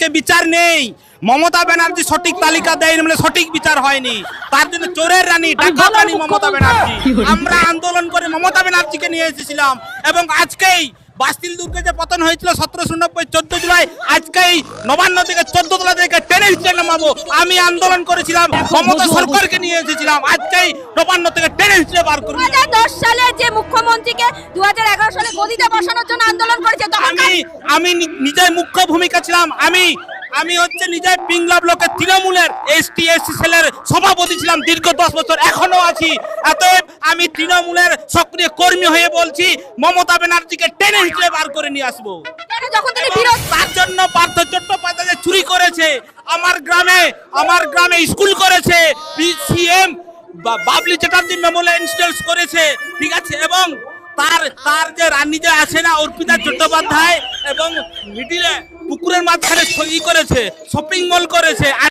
বিচার নেই। মমতা ব্যানার্জি সঠিক তালিকা দেয়নি মানে সঠিক বিচার হয়নি, তার জন্য চোরের রানী ডাকাত রানী মমতা ব্যানার্জি। আমরা আন্দোলন করে মমতা ব্যানার্জিকে নিয়ে এসেছিলাম এবং আজকেই বাস্তিল দুর্গে যে পতন হয়েছিল 1790 14 জুলাই, আজকেই নবান্ন থেকে 14 তলা থেকে টেনে হিচড়ে নামাবো। আমি আন্দোলন করেছিলাম, মমতা সরকারকে নিয়ে এসেছিলাম, আজকেই নবান্ন থেকে টেনে হিচড়ে বার করব। 2010 সালে যে মুখ্যমন্ত্রীকে 2011 সালে গদিতে বসানোর জন্য আন্দোলন করেছে আমি নিজে মুখ্য ভূমিকা ছিলাম। আমি হচ্ছে নিজে পিংলা ব্লকের তৃণমূলের এসটি এসসি সেলের সভাপতি ছিলাম দীর্ঘ 10 বছর, এখনো আছি। অতএব আমি তৃণমূলের সক্রিয় কর্মী হয়ে বলছি মমতা ব্যানার্জিকে টেনে হিচড়ে বার করে নিয়ে আসবো। যখন তিনি বিরোধ তার জন্য পার্থ চট্টোপাধ্যায় চুরি করেছে, আমার গ্রামে স্কুল করেছে, PCM Babli Chatterjee Memorial institute করেছে, ঠিক আছে, এবং তার যে রানী যে আছে না অর্পিতা চট্টোপাধ্যায়, এবং মিডিলে পুকুরের মাঝখানে করেছে, শপিং মল করেছে।